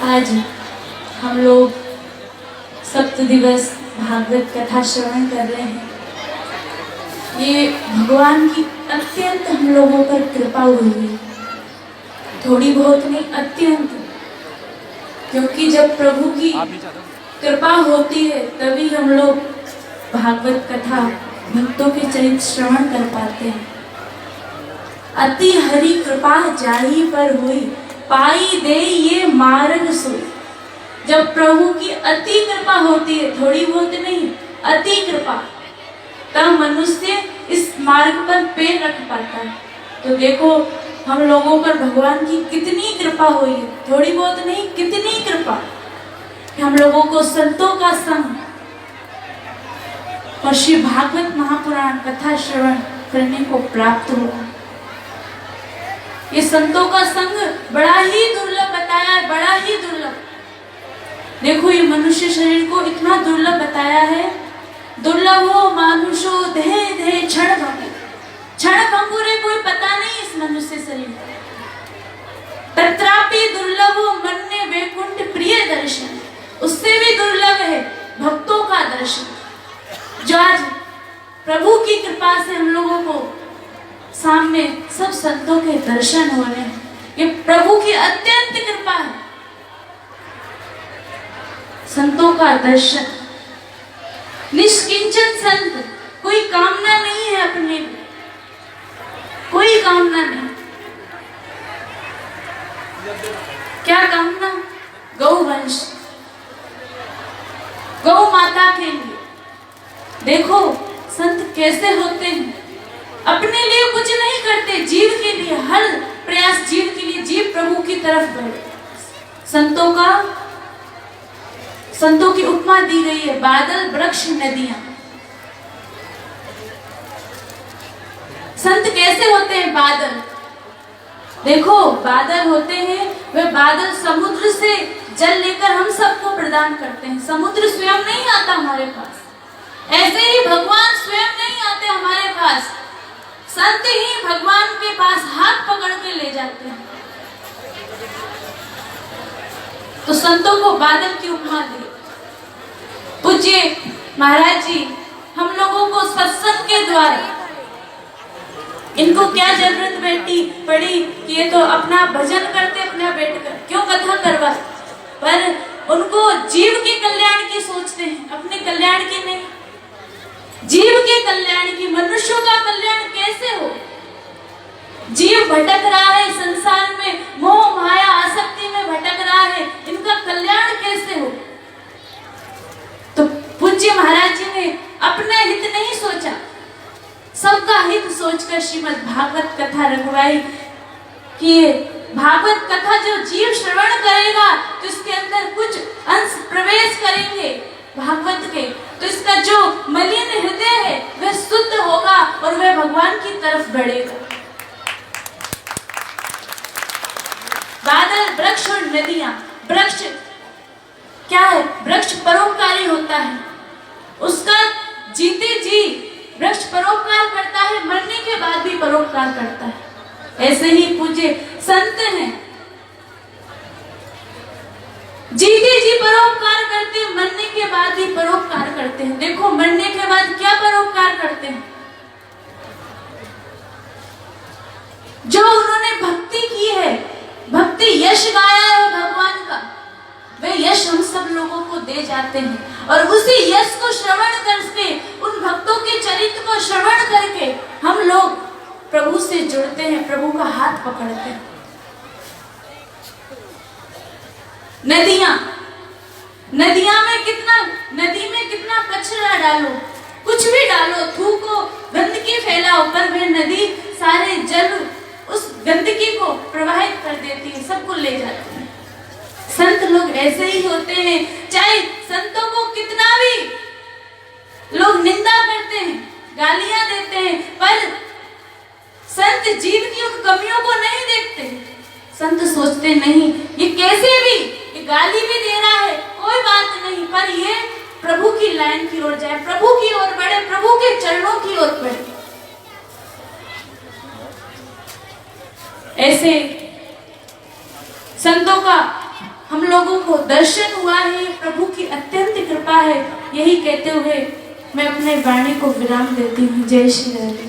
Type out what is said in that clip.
आज हम लोग सप्त दिवस भागवत कथा श्रवण कर रहे हैं। ये भगवान की अत्यंत हम लोगों पर कृपा हुई है, थोड़ी बहुत नहीं, अत्यंत। क्योंकि जब प्रभु की कृपा होती है तभी हम लोग भागवत कथा भक्तों के चरित्र श्रवण कर पाते हैं। अति हरि कृपा जाहि पर हुई, पाई दे ये मार्ग सोई। जब प्रभु की अति कृपा होती है, थोड़ी बहुत नहीं, अति कृपा, तब मनुष्य इस मार्ग पर पैर रख पाता है। तो देखो हम लोगों पर भगवान की कितनी कृपा हुई है, थोड़ी बहुत नहीं, कितनी कृपा। हम लोगों को संतों का संग और श्री भागवत महापुराण कथा श्रवण करने को प्राप्त हुआ। ये संतों का संग बड़ा ही दुर्लभ बताया है, बड़ा ही दुर्लभ। देखो ये मनुष्य शरीर को इतना दुर्लभ बताया है। दुर्लभो मानुषो देह देह क्षण भंगुर, क्षण भंगुर है, कोई पता नहीं इस मनुष्य शरीर का। तत्रापि दुर्लभो मन्ये वैकुंठ प्रिय दर्शन, उससे भी दुर्लभ है भक्तों का दर्शन। जो आज प्रभु की कृपा से हम लोगों को सामने सब संतों के दर्शन हो रहे हैं, ये प्रभु की अत्यंत कृपा है। संतों का दर्शन, निष्किंचन संत, कोई कामना नहीं है अपने में, कोई कामना नहीं। क्या कामना? गौवंश, गौ माता के लिए। देखो संत कैसे होते हैं, अपने लिए कुछ नहीं करते, जीव के लिए हर प्रयास, जीव के लिए, जीव प्रभु की तरफ बढ़े। संतों की उपमा दी गई है बादल, वृक्ष, नदियां। संत कैसे होते हैं? बादल। देखो बादल होते हैं, वे बादल समुद्र से जल लेकर हम सबको प्रदान करते हैं। समुद्र स्वयं नहीं आता हमारे पास, ऐसे ही भगवान स्वयं नहीं आते हमारे पास, संत ही भगवान के पास हाथ पकड़ के ले जाते हैं। तो संतों को बादल की उपमा दी। पूज्य महाराज जी हम लोगों को सत्संग के द्वारा, इनको क्या जरूरत पड़ी कि ये तो अपना भजन करते अपना बैठकर, क्यों कथा करवा, पर उनको जीव के कल्याण की सोचते हैं, अपने कल्याण की नहीं। जीव के कल्याण की, मनुष्यों का कल्याण कैसे हो? जीव भटक रहा है संसार में, मोह माया आसक्ति में भटक रहा है, इनका कल्याण कैसे हो? तो पूज्य महाराज जी ने अपना हित नहीं सोचा, सबका हित सोचकर श्रीमद् भागवत कथा रखवाई कि भागवत कथा जो जीव श्रवण करेगा तो इसके अंदर कुछ अंश प्रवेश करेंगे भागवत के, तो इसका जो मलिन हृदय है वह शुद्ध होगा और वह भगवान की तरफ बढ़ेगा। बादल, वृक्ष और नदियां। वृक्ष क्या है? वृक्ष परोपकारी होता है, उसका जीते जी वृक्ष परोपकार करता है, मरने के बाद भी परोपकार करता है। ऐसे ही पूज्य संत हैं, जीते जी परोपकार करते हैं, मरने के बाद भी परोपकार करते हैं। देखो मरने के बाद क्या परोपकार करते हैं? जो उन्होंने भक्ति की है, भक्ति यश गाया है भगवान का, वे यश हम सब लोगों को दे जाते हैं। और उसी यश को श्रवण करके, उन भक्तों के चरित्र को श्रवण करके हम लोग प्रभु से जुड़ते हैं, प्रभु का हाथ पकड़ते हैं। नदियां, नदियां में कितना, नदी में कितना कचरा डालो, कुछ भी डालो, थूको, गंदगी फैलाओ, पर वह नदी सारे जल उस गंदगी को प्रवाहित कर देती है, सबको ले जाती है। संत लोग ऐसे ही होते हैं, चाहे संतों को कितना भी लोग निंदा करते हैं, गालियां देते हैं, पर संत जीव की उन कमियों को नहीं देखते। संत सोचते नहीं, ये कैसे भी, ये गाली भी दे रहा है, कोई बात नहीं, पर ये प्रभु की लाइन की ओर जाए, प्रभु की ओर बढ़े, प्रभु के चरणों की ओर बढ़े। ऐसे संतों का हम लोगों को दर्शन हुआ है, प्रभु की अत्यंत कृपा है। यही कहते हुए मैं अपने वाणी को विराम देती हूँ। जय श्री राम।